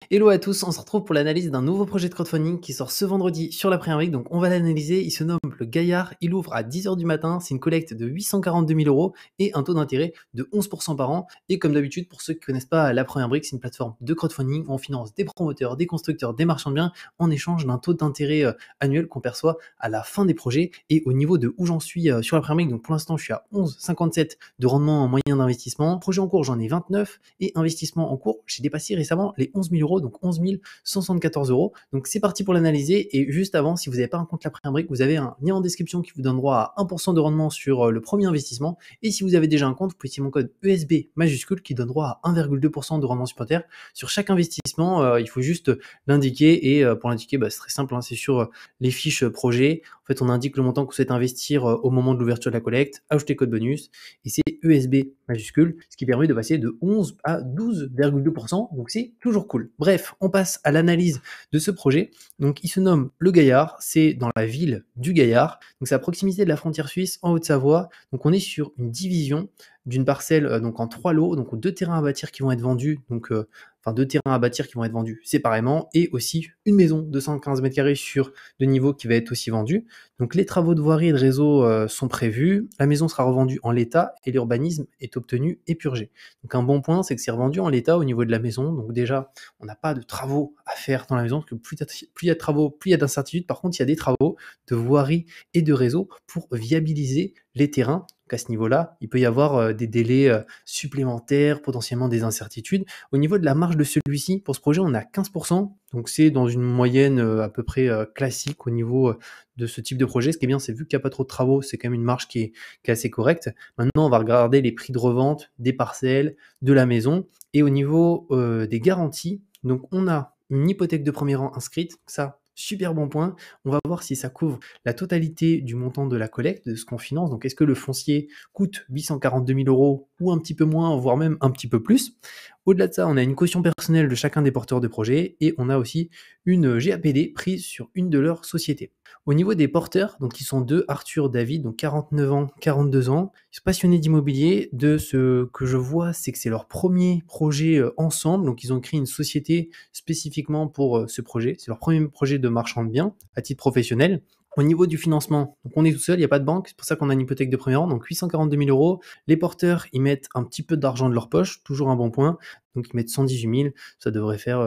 Hello à tous, on se retrouve pour l'analyse d'un nouveau projet de crowdfunding qui sort ce vendredi sur la Première Brique. Donc on va l'analyser, il se nomme le Gaillard, il ouvre à 10h du matin, c'est une collecte de 842 000 euros et un taux d'intérêt de 11% par an. Et comme d'habitude, pour ceux qui ne connaissent pas la Première Brique, c'est une plateforme de crowdfunding où on finance des promoteurs, des constructeurs, des marchands de biens en échange d'un taux d'intérêt annuel qu'on perçoit à la fin des projets. Et au niveau de où j'en suis sur la Première Brique, donc pour l'instant je suis à 11,57 de rendement moyen d'investissement. Projet en cours, j'en ai 29 et investissement en cours, j'ai dépassé récemment les 11 000 euros, donc 11 174 euros. Donc c'est parti pour l'analyser. Et juste avant, si vous n'avez pas un compte La Première Brique, vous avez un lien en description qui vous donne droit à 1% de rendement sur le premier investissement. Et si vous avez déjà un compte, vous pouvez utiliser mon code ESB majuscule qui donne droit à 1,2% de rendement supplémentaire sur chaque investissement. Il faut juste l'indiquer. Et pour l'indiquer, c'est très simple, hein, c'est sur les fiches projet. En fait, on indique le montant que vous souhaitez investir au moment de l'ouverture de la collecte, ajouter code bonus, et c'est ESB majuscule, ce qui permet de passer de 11 à 12,2%, donc c'est toujours cool. Bref, on passe à l'analyse de ce projet. Donc il se nomme Le Gaillard, c'est dans la ville du Gaillard, donc c'est à proximité de la frontière suisse en Haute-Savoie. Donc on est sur une division d'une parcelle donc en 3 lots, donc 2 terrains à bâtir qui vont être vendus, donc 2 terrains à bâtir qui vont être vendus séparément, et aussi une maison de 115 mètres carrés sur 2 niveaux qui va être aussi vendue. Donc les travaux de voirie et de réseau sont prévus, la maison sera revendue en l'état et l'urbanisme est obtenu et purgé. Donc un bon point, c'est que c'est revendu en l'état au niveau de la maison, donc déjà on n'a pas de travaux à faire dans la maison, parce que plus il y a de travaux, plus il y a d'incertitudes. Par contre, il y a des travaux de voirie et de réseau pour viabiliser les terrains. Donc à ce niveau-là, il peut y avoir des délais supplémentaires, potentiellement des incertitudes. Au niveau de la marge de celui-ci, pour ce projet, on a 15%, donc c'est dans une moyenne à peu près classique au niveau de ce type de projet. Ce qui est bien, c'est vu qu'il n'y a pas trop de travaux, c'est quand même une marge qui est assez correcte. Maintenant, on va regarder les prix de revente des parcelles, de la maison, et au niveau des garanties, donc on a une hypothèque de premier rang inscrite, ça, super bon point. On va voir si ça couvre la totalité du montant de la collecte, de ce qu'on finance. Donc est-ce que le foncier coûte 842 000 euros ou un petit peu moins, voire même un petit peu plus. Au-delà de ça, on a une caution personnelle de chacun des porteurs de projet et on a aussi une GAPD prise sur une de leurs sociétés. Au niveau des porteurs, donc ils sont deux, Arthur, David, donc 49 ans, 42 ans, ils sont passionnés d'immobilier. De ce que je vois, c'est que c'est leur premier projet ensemble, donc ils ont créé une société spécifiquement pour ce projet. C'est leur premier projet de marchand de biens à titre professionnel. Au niveau du financement, donc on est tout seul, il n'y a pas de banque, c'est pour ça qu'on a une hypothèque de premier rang, donc 842 000 euros. Les porteurs, ils mettent un petit peu d'argent de leur poche, toujours un bon point, donc ils mettent 118 000, ça devrait faire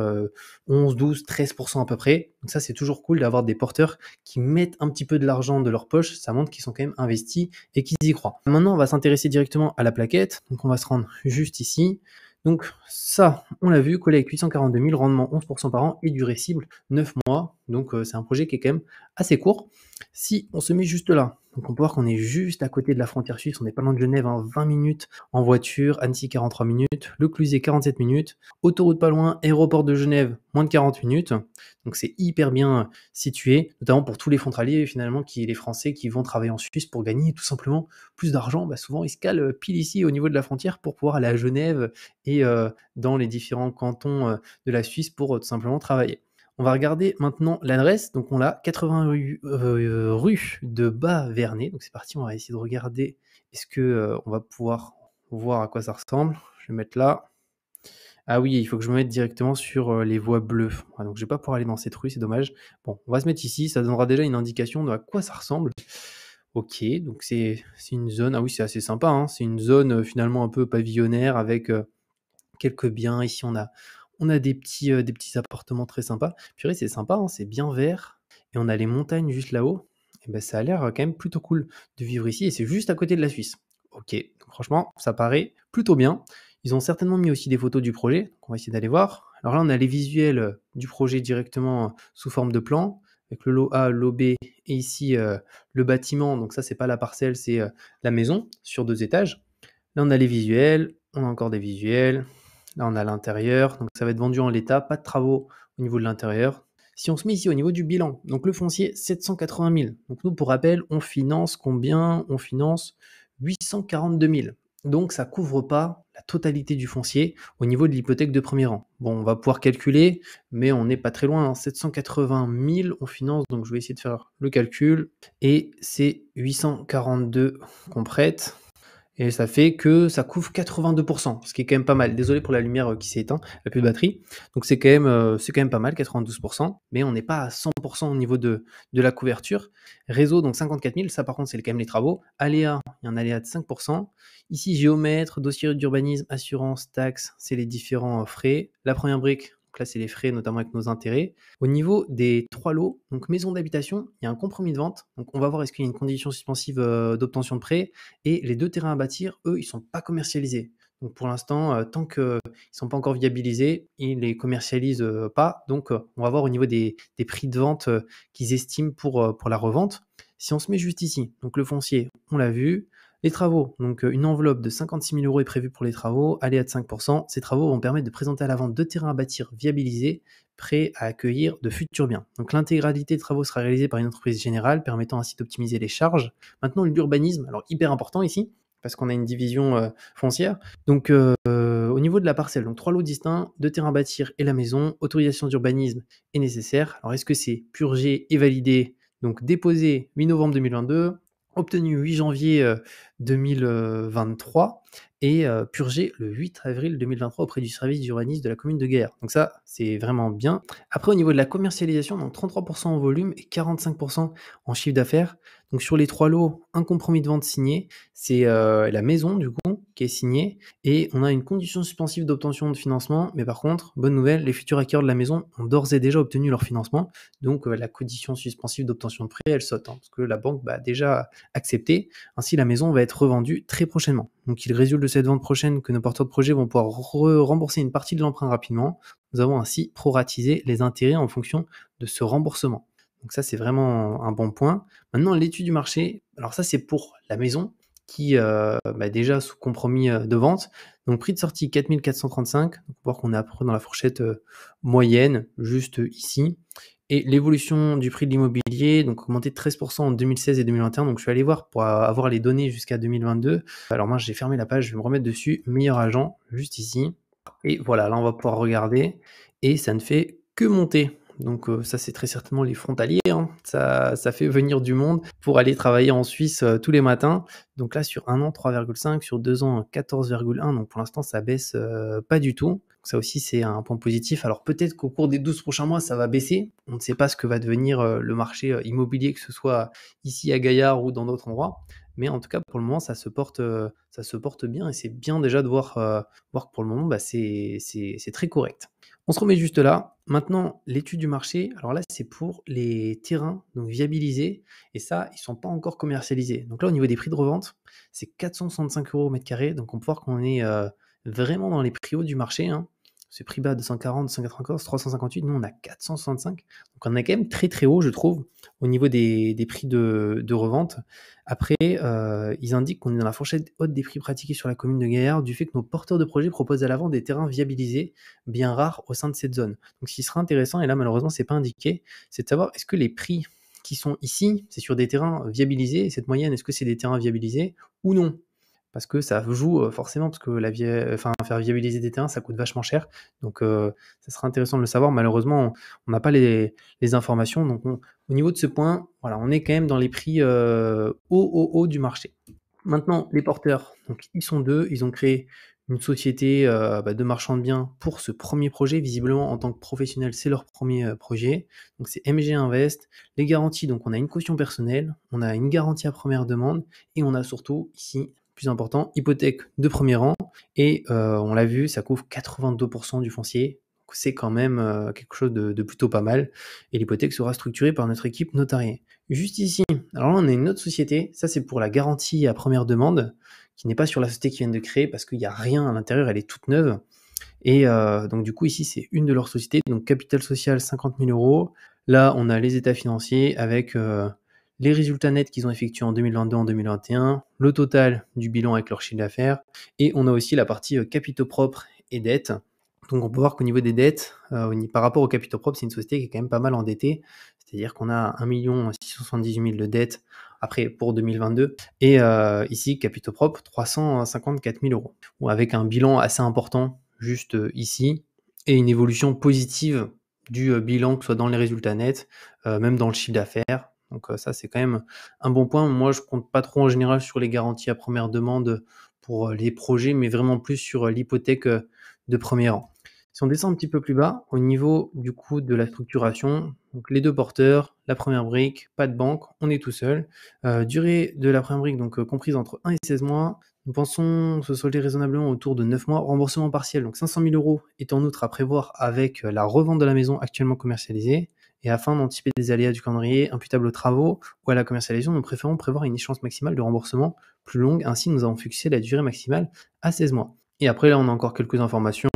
11, 12, 13% à peu près. Donc ça, c'est toujours cool d'avoir des porteurs qui mettent un petit peu de l'argent de leur poche, ça montre qu'ils sont quand même investis et qu'ils y croient. Maintenant, on va s'intéresser directement à la plaquette, donc on va se rendre juste ici. Donc ça, on l'a vu, collecte 842 000, rendement 11% par an et durée cible 9 mois. Donc c'est un projet qui est quand même assez court. Si on se met juste là, donc on peut voir qu'on est juste à côté de la frontière suisse, on n'est pas loin de Genève, 20 minutes en voiture, Annecy 43 minutes, Le Clusier 47 minutes, autoroute pas loin, aéroport de Genève moins de 40 minutes. Donc c'est hyper bien situé, notamment pour tous les frontaliers finalement, les Français qui vont travailler en Suisse pour gagner tout simplement plus d'argent. Souvent ils se calent pile ici au niveau de la frontière pour pouvoir aller à Genève et dans les différents cantons de la Suisse pour tout simplement travailler. On va regarder maintenant l'adresse. Donc on l'a 80 rue de Bas-Vernay. Donc c'est parti, on va essayer de regarder. Est-ce que on va pouvoir voir à quoi ça ressemble. Je vais mettre là. Ah oui, il faut que je me mette directement sur les voies bleues. Ah, donc je vais pas pouvoir aller dans cette rue, c'est dommage. Bon, on va se mettre ici, ça donnera déjà une indication de à quoi ça ressemble. Ok, donc c'est une zone. Ah oui, c'est assez sympa, hein. C'est une zone finalement un peu pavillonnaire avec quelques biens. Ici, on a des petits appartements très sympas. Purée, c'est sympa, hein, c'est bien vert. Et on a les montagnes juste là-haut. Et ça a l'air quand même plutôt cool de vivre ici. Et c'est juste à côté de la Suisse. Ok, donc franchement, ça paraît plutôt bien. Ils ont certainement mis aussi des photos du projet. Donc on va essayer d'aller voir. Alors là, on a les visuels du projet directement sous forme de plan, avec le lot A, le lot B, et ici le bâtiment. Donc ça, c'est pas la parcelle, c'est la maison sur 2 étages. Là, on a les visuels. On a encore des visuels. Là, on a l'intérieur, donc ça va être vendu en l'état, pas de travaux au niveau de l'intérieur. Si on se met ici au niveau du bilan, donc le foncier, 780 000. Donc nous, pour rappel, on finance combien? On finance 842 000. Donc ça couvre pas la totalité du foncier au niveau de l'hypothèque de premier rang. Bon, on va pouvoir calculer, mais on n'est pas très loin. 780 000, on finance, donc je vais essayer de faire le calcul. Et c'est 842 qu'on prête. et ça fait que ça couvre 82%, ce qui est quand même pas mal. Désolé pour la lumière qui s'est éteinte, il n'y a plus de batterie. Donc c'est quand même pas mal, 92%, mais on n'est pas à 100% au niveau de la couverture. Réseau, donc 54 000, ça par contre c'est quand même les travaux. Aléa, il y a un aléa de 5%. Ici, géomètre, dossier d'urbanisme, assurance, taxes, c'est les différents frais. La première brique, donc là c'est les frais, notamment avec nos intérêts. Au niveau des 3 lots, donc maison d'habitation, il y a un compromis de vente. Donc on va voir est-ce qu'il y a une condition suspensive d'obtention de prêt. Et les 2 terrains à bâtir, eux, ils sont pas commercialisés. Donc pour l'instant, tant qu'ils ne sont pas encore viabilisés, ils les commercialisent pas. Donc on va voir au niveau des prix de vente qu'ils estiment pour la revente. Si on se met juste ici, donc le foncier, on l'a vu. Les travaux, donc une enveloppe de 56 000 € est prévue pour les travaux, aléa de 5%. Ces travaux vont permettre de présenter à la vente 2 terrains à bâtir viabilisés, prêts à accueillir de futurs biens. Donc l'intégralité des travaux sera réalisée par une entreprise générale, permettant ainsi d'optimiser les charges. Maintenant, l'urbanisme, alors hyper important ici, parce qu'on a une division foncière. Donc au niveau de la parcelle, donc 3 lots distincts, 2 terrains à bâtir et la maison, autorisation d'urbanisme est nécessaire. Alors est-ce que c'est purgé et validé? Donc déposé 8 novembre 2022, obtenu 8 janvier 2023 et purgé le 8 avril 2023 auprès du service d'urbanisme de la commune de Gaillard. Donc ça, c'est vraiment bien. Après, au niveau de la commercialisation, donc 33% en volume et 45% en chiffre d'affaires. Donc sur les 3 lots, un compromis de vente signé, c'est la maison du coup qui est signée et on a une condition suspensive d'obtention de financement, mais par contre, bonne nouvelle, les futurs acquéreurs de la maison ont d'ores et déjà obtenu leur financement, donc la condition suspensive d'obtention de prêt, elle saute, parce que la banque a déjà accepté. Ainsi, la maison va être revendue très prochainement. Donc il résulte de cette vente prochaine que nos porteurs de projets vont pouvoir rembourser une partie de l'emprunt rapidement. Nous avons ainsi proratisé les intérêts en fonction de ce remboursement. Donc ça, c'est vraiment un bon point. Maintenant, l'étude du marché, alors ça, c'est pour la maison qui déjà sous compromis de vente. Donc prix de sortie 4 435. Donc, on va voir qu'on est à peu près dans la fourchette moyenne, juste ici. Et l'évolution du prix de l'immobilier, donc augmenté de 13% en 2016 et 2021. Donc je suis allé voir pour avoir les données jusqu'à 2022. Alors moi, j'ai fermé la page, je vais me remettre dessus. Meilleur agent, juste ici. Et voilà, là, on va pouvoir regarder. Et ça ne fait que monter. Donc ça, c'est très certainement les frontaliers. Ça fait venir du monde pour aller travailler en Suisse tous les matins. Donc là, sur un an, 3,5. Sur 2 ans, 14,1. Donc pour l'instant, ça baisse pas du tout. Donc ça aussi, c'est un point positif. Alors peut-être qu'au cours des 12 prochains mois, ça va baisser. On ne sait pas ce que va devenir le marché immobilier, que ce soit ici à Gaillard ou dans d'autres endroits. Mais en tout cas, pour le moment, ça se porte bien. Et c'est bien déjà de voir que pour le moment, c'est très correct. On se remet juste là. Maintenant, l'étude du marché. Alors là, c'est pour les terrains donc viabilisés. Et ça, ils ne sont pas encore commercialisés. Donc là, au niveau des prix de revente, c'est 465 € au mètre carré. Donc on peut voir qu'on est vraiment dans les prix hauts du marché. C'est prix bas 240, 294, 358. Nous, on a 465. Donc on est quand même très très haut, je trouve, au niveau des prix de revente. Après, ils indiquent qu'on est dans la fourchette haute des prix pratiqués sur la commune de Gaillard du fait que nos porteurs de projets proposent à la vente des terrains viabilisés, bien rares au sein de cette zone. Donc ce qui sera intéressant, et là malheureusement c'est pas indiqué, c'est de savoir est-ce que les prix qui sont ici, c'est sur des terrains viabilisés, et cette moyenne, est-ce que c'est des terrains viabilisés ou non? Parce que ça joue forcément, parce que faire viabiliser des terrains, ça coûte vachement cher. Donc ça sera intéressant de le savoir. Malheureusement, on n'a pas les informations. Donc au niveau de ce point, voilà, on est quand même dans les prix haut du marché. Maintenant, les porteurs, donc ils sont 2, ils ont créé une société de marchand de biens pour ce premier projet. Visiblement, en tant que professionnel, c'est leur premier projet. Donc c'est MG Invest. Les garanties, donc on a une caution personnelle, on a une garantie à première demande et on a surtout ici, plus important, hypothèque de premier rang. Et on l'a vu, ça couvre 82% du foncier. Donc c'est quand même quelque chose de plutôt pas mal. Et l'hypothèque sera structurée par notre équipe notariée. Juste ici, alors là on a une autre société, ça c'est pour la garantie à première demande, qui n'est pas sur la société qu'ils viennent de créer parce qu'il n'y a rien à l'intérieur, elle est toute neuve. Et donc du coup ici c'est une de leurs sociétés, donc capital social 50 000 €. Là on a les états financiers avec les résultats nets qu'ils ont effectués en 2022, en 2021, le total du bilan avec leur chiffre d'affaires, et on a aussi la partie capitaux propres et dettes. Donc on peut voir qu'au niveau des dettes, par rapport aux capitaux propres, c'est une société qui est quand même pas mal endettée, c'est-à-dire qu'on a 1 678 000 de dettes après pour 2022, et ici capitaux propres 354 000 €, ou avec un bilan assez important juste ici, et une évolution positive du bilan, que ce soit dans les résultats nets, même dans le chiffre d'affaires. Donc ça, c'est quand même un bon point. Moi, je compte pas trop en général sur les garanties à première demande pour les projets, mais vraiment plus sur l'hypothèque de premier rang. Si on descend un petit peu plus bas, au niveau du coup de la structuration, donc les deux porteurs, la première brique, pas de banque, on est tout seul. Durée de la première brique, donc comprise entre 1 et 16 mois. Nous pensons se solder raisonnablement autour de 9 mois. Remboursement partiel, donc 500 000 euros est en outre à prévoir avec la revente de la maison actuellement commercialisée. Et afin d'anticiper des aléas du calendrier imputables aux travaux ou à la commercialisation, nous préférons prévoir une échéance maximale de remboursement plus longue. Ainsi, nous avons fixé la durée maximale à 16 mois. Et après, là, on a encore quelques informations.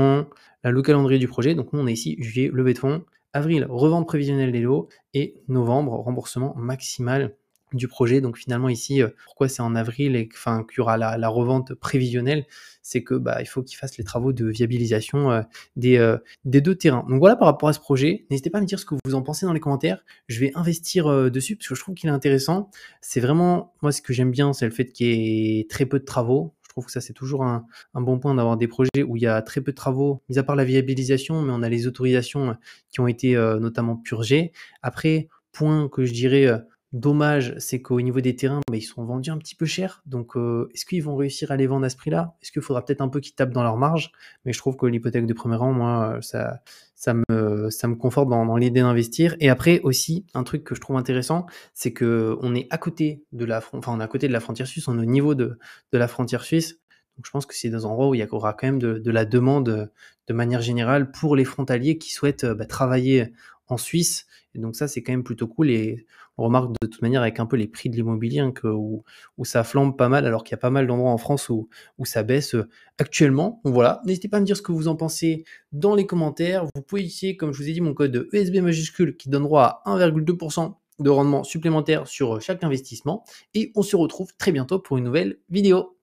Le calendrier du projet, donc nous, on est ici juillet, levée de fonds. Avril, revente prévisionnelle des lots. Et novembre, remboursement maximal du projet. Donc finalement ici, pourquoi c'est en avril et qu'il y aura la revente prévisionnelle, c'est que il faut qu'ils fassent les travaux de viabilisation des deux terrains. Donc voilà par rapport à ce projet. N'hésitez pas à me dire ce que vous en pensez dans les commentaires. Je vais investir dessus parce que je trouve qu'il est intéressant. C'est vraiment, moi ce que j'aime bien, c'est le fait qu'il y ait très peu de travaux. Je trouve que ça c'est toujours un bon point d'avoir des projets où il y a très peu de travaux, mis à part la viabilisation, mais on a les autorisations qui ont été notamment purgées. Après, point que je dirais dommage, c'est qu'au niveau des terrains, ils sont vendus un petit peu cher. Donc, est-ce qu'ils vont réussir à les vendre à ce prix-là? Est-ce qu'il faudra peut-être un peu qu'ils tapent dans leur marge? Mais je trouve que l'hypothèque de premier rang, moi, ça me conforte dans l'idée d'investir. Et après aussi, un truc que je trouve intéressant, c'est que on est à côté de on est à côté de la frontière suisse, on est au niveau de la frontière suisse. Donc, je pense que c'est des endroits où il y aura quand même de la demande de manière générale pour les frontaliers qui souhaitent travailler en Suisse. Et donc ça, c'est quand même plutôt cool. Et on remarque de toute manière avec un peu les prix de l'immobilier où ça flambe pas mal, alors qu'il y a pas mal d'endroits en France où ça baisse actuellement. Donc voilà, n'hésitez pas à me dire ce que vous en pensez dans les commentaires. Vous pouvez utiliser, comme je vous ai dit, mon code ESB majuscule qui donne droit à 1,2% de rendement supplémentaire sur chaque investissement. Et on se retrouve très bientôt pour une nouvelle vidéo.